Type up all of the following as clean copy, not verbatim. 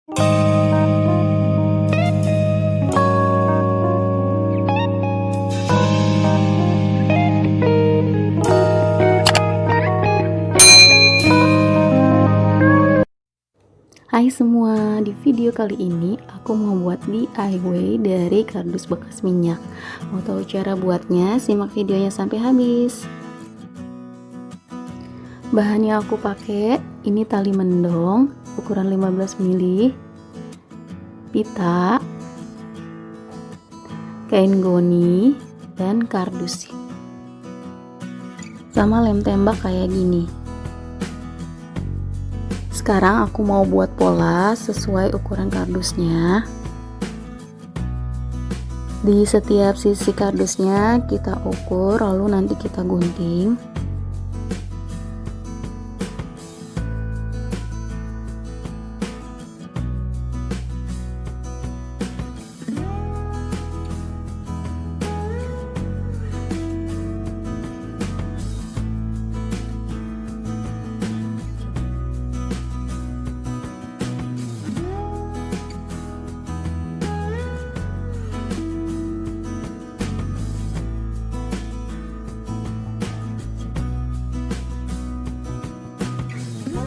Hai semua, di video kali ini aku mau buat DIY dari kardus bekas minyak. Mau tahu cara buatnya? Simak videonya sampai habis. Bahan yang aku pakai ini tali mendong ukuran 15 mili, pita, kain goni, dan kardus sama lem tembak kayak gini. Sekarang aku mau buat pola sesuai ukuran kardusnya. Di setiap sisi kardusnya kita ukur, lalu nanti kita gunting.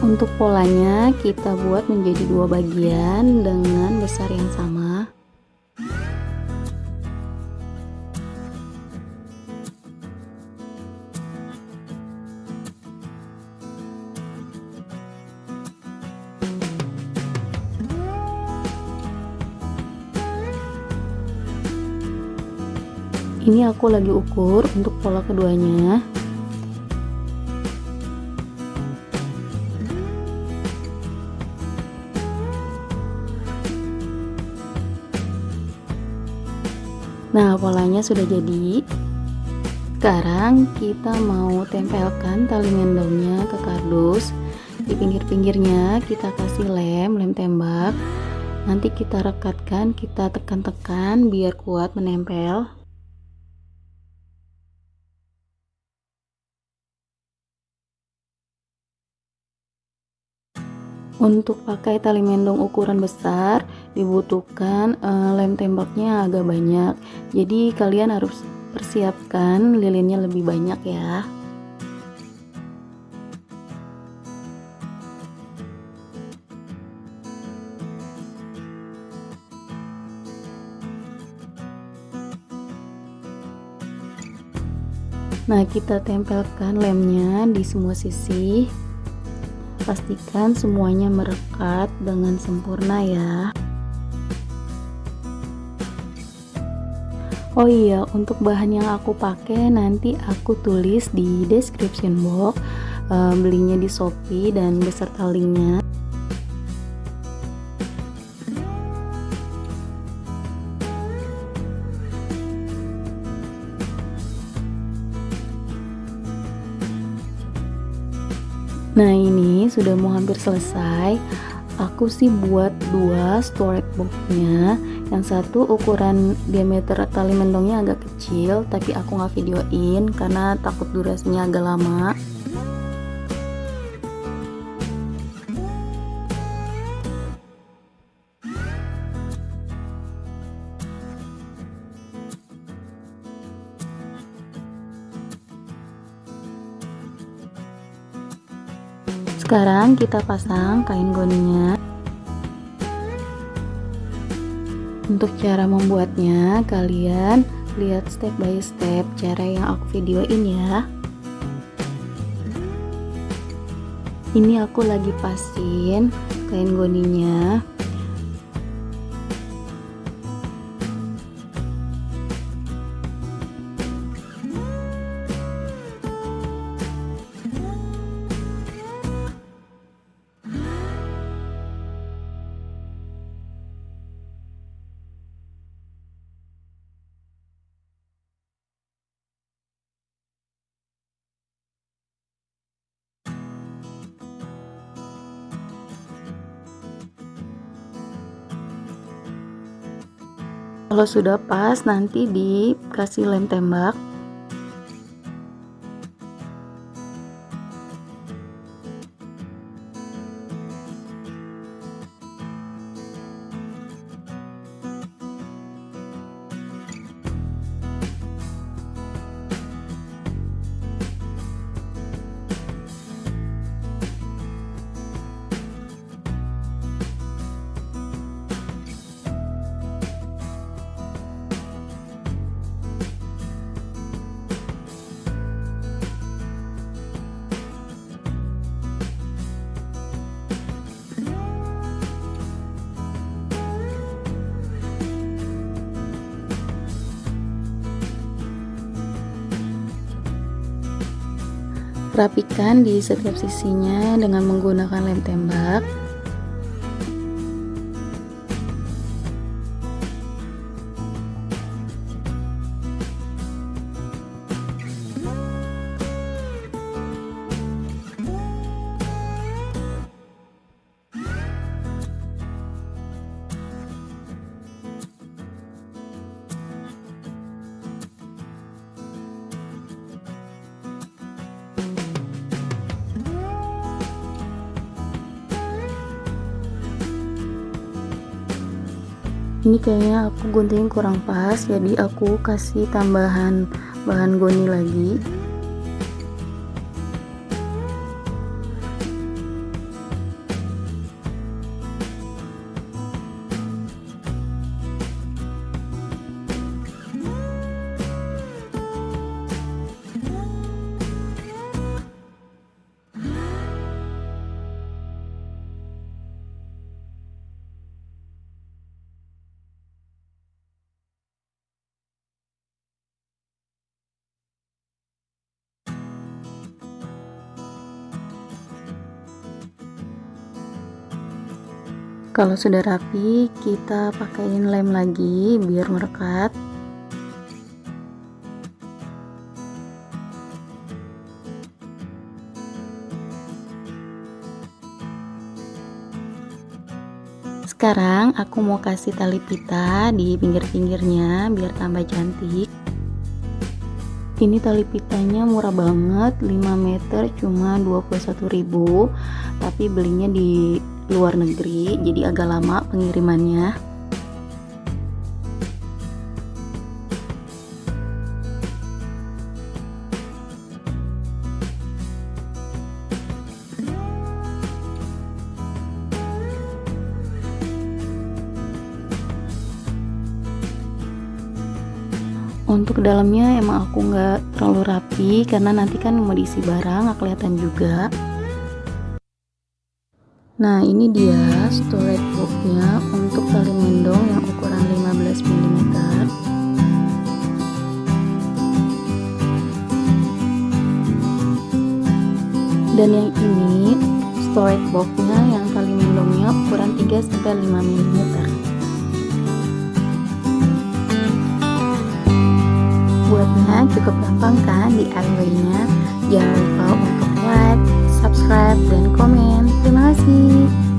Untuk polanya kita buat menjadi dua bagian dengan besar yang sama. Ini aku lagi ukur untuk pola keduanya. Nah, polanya sudah jadi. Sekarang kita mau tempelkan tali mendongnya ke kardus. Di pinggir-pinggirnya kita kasih lem tembak. Nanti kita rekatkan, kita tekan-tekan biar kuat menempel. Untuk pakai tali mendong ukuran besar dibutuhkan lem tembaknya agak banyak, jadi kalian harus persiapkan lilinnya lebih banyak ya. Nah, kita tempelkan lemnya di semua sisi. Pastikan semuanya merekat dengan sempurna ya. Oh iya, untuk bahan yang aku pakai nanti aku tulis di description box. Belinya di Shopee dan beserta linknya. Nah, ini sudah mau hampir selesai. Aku sih buat dua storage boxnya. Yang satu ukuran diameter tali mendongnya agak kecil, tapi aku nggak videoin karena takut durasinya agak lama. Sekarang kita pasang kain goninya. Untuk cara membuatnya, kalian lihat step by step cara yang aku videoin ya. Ini aku lagi pasin kain goninya. Kalau sudah pas, nanti dikasih lem tembak. rapikan di setiap sisinya dengan menggunakan lem tembak. Ini kayaknya aku gunting kurang pas, jadi aku kasih tambahan bahan goni lagi. Kalau sudah rapi, kita pakaiin lem lagi biar merekat. Sekarang aku mau kasih tali pita di pinggir-pinggirnya biar tambah cantik. Ini tali pitanya murah banget, 5 meter cuma 21.000, tapi belinya di luar negeri jadi agak lama pengirimannya. Untuk dalamnya emang aku nggak terlalu rapi karena nanti kan mau diisi barang nggak kelihatan juga. Nah, ini dia storage boxnya untuk tali mendong yang ukuran 15 mm. Dan yang ini storage boxnya yang tali mendongnya ukuran 3-5 mm. Buatnya cukup gampang kan DIY-nya. Jangan lupa untuk like, subscribe, dan komen. Terima kasih.